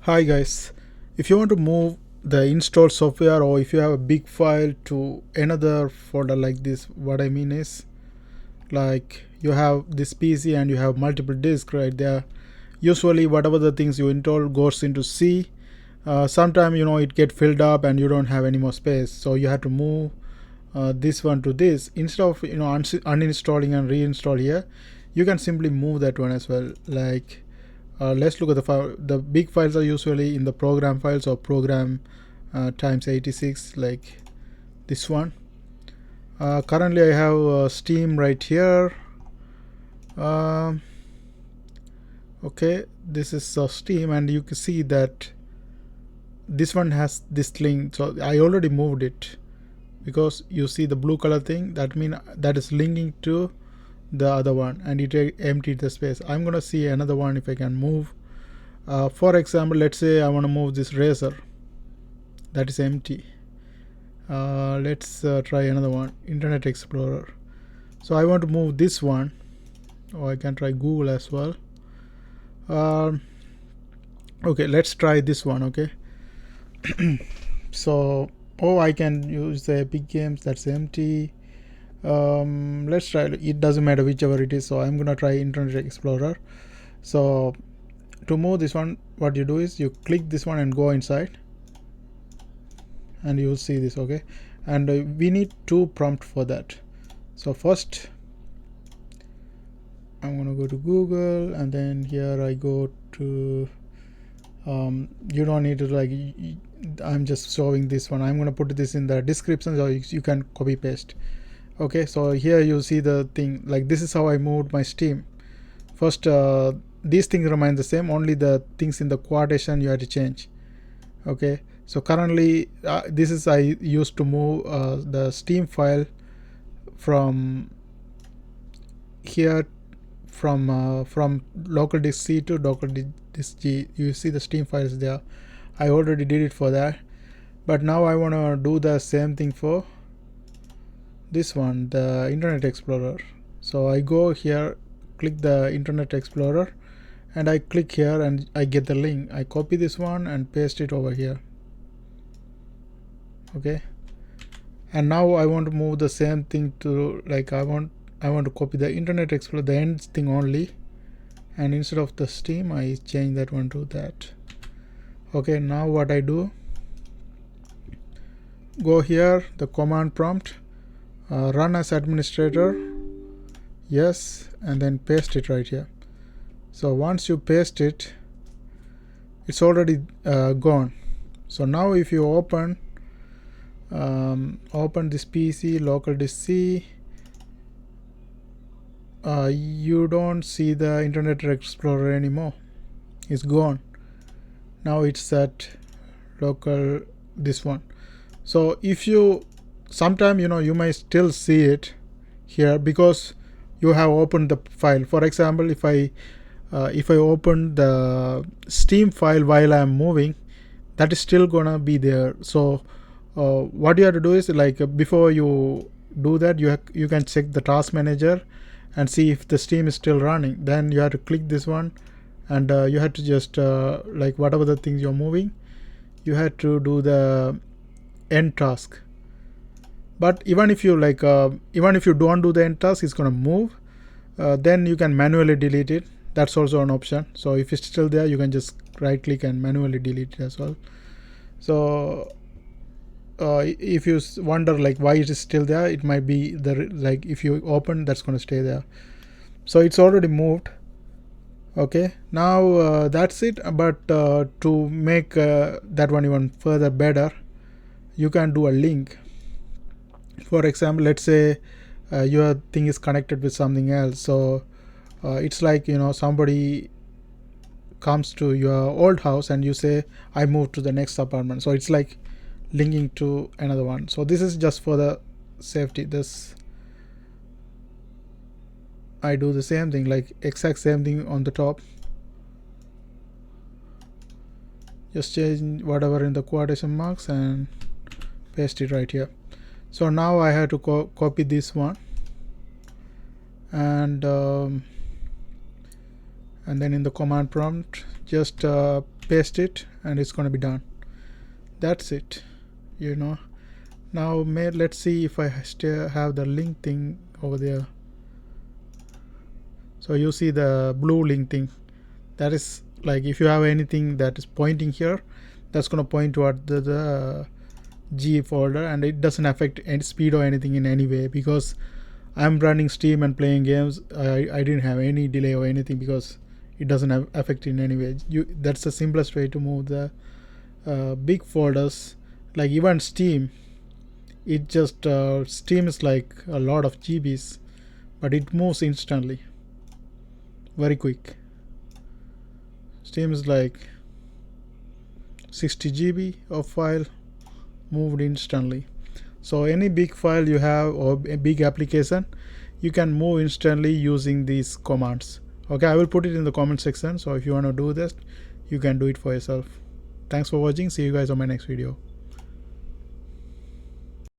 Hi guys, if you want to move the installed software or if you have a big file to another folder like this, what I mean is like you have this PC and you have multiple disks right there. Usually whatever the things you install goes into C. Sometime it get filled up and you don't have any more space, so you have to move this one to this instead of uninstalling and reinstall here. You can simply move that one as well. Like let's look at the file. The big files are usually in the program files or program times 86, like this one. Currently I have Steam right here. Okay, this is Steam, and you can see that this one has this link, so I already moved it because you see the blue color thing, that means that is linking to the other one and it emptied the space. I'm gonna see another one if I can move. For example, let's say I want to move this razor, that is empty. Let's try another one, Internet Explorer. So I want to move this one, or I can try Google as well. Okay, let's try this one. Okay. So I can use the Epic Games, that's empty. Let's try, it doesn't matter whichever it is, so I'm gonna try Internet Explorer. So to move this one, what you do is you click this one and go inside and you will see this. Okay, and we need two prompts for that. So first I'm gonna go to Google, and then here I go to you don't need to, like, I'm just showing this one. I'm gonna put this in the description so you can copy paste. Okay, so here you see the thing, like this is how I moved my Steam. First these things remain the same, only the things in the quotation you have to change. Okay, so currently this is I used to move the Steam file from here, from local disk C to local disk G. You see the Steam files there. I already did it for that, but now I want to do the same thing for this one, the Internet Explorer. So I go here, click the Internet Explorer, and I click here and I get the link. I copy this one and paste it over here. Okay, and now I want to move the same thing to, like, I want to copy the Internet Explorer, the end thing only, and instead of the Steam I change that one to that. Okay, now what I do, go here, the command prompt, run as administrator, yes, and then paste it right here. So once you paste it, it's already gone. So now if you open this PC, local disk C, you don't see the Internet Explorer anymore. It's gone. Now it's at local, this one. So if you sometime you may still see it here because you have opened the file. For example, if I open the Steam file while I am moving, that is still gonna be there. So what you have to do is, like, before you do that, you can check the task manager and see if the Steam is still running. Then you have to click this one, and you have to just like whatever the things you're moving, you have to do the end task. But even if you don't do the end task, it's gonna move. Then you can manually delete it. That's also an option. So if it's still there, you can just right click and manually delete it as well. So if you wonder like why it is still there, it might be like if you open, that's going to stay there. So it's already moved. Okay, now that's it. But to make that one even further better, you can do a link. For example, let's say your thing is connected with something else. So it's like somebody comes to your old house and you say I moved to the next apartment. So it's like linking to another one. So this is just for the safety. This I do the same thing, like exact same thing on the top. Just change whatever in the quotation marks and paste it right here. So now I have to copy this one, and then in the command prompt just paste it, and it's going to be done. That's it. Now let's see if I still have the link thing over there. So you see the blue link thing. That is like, if you have anything that is pointing here, that's going to point toward the G folder, and it doesn't affect any speed or anything in any way, because I'm running Steam and playing games. I didn't have any delay or anything, because it doesn't affect in any way. That's the simplest way to move the big folders. Like even Steam, it just Steam is like a lot of GBs, but it moves instantly, very quick. Steam is like 60 GB of file moved instantly. So any big file you have or a big application, you can move instantly using these commands. Okay, I will put it in the comment section, so if you want to do this, you can do it for yourself. Thanks for watching. See you guys on my next video.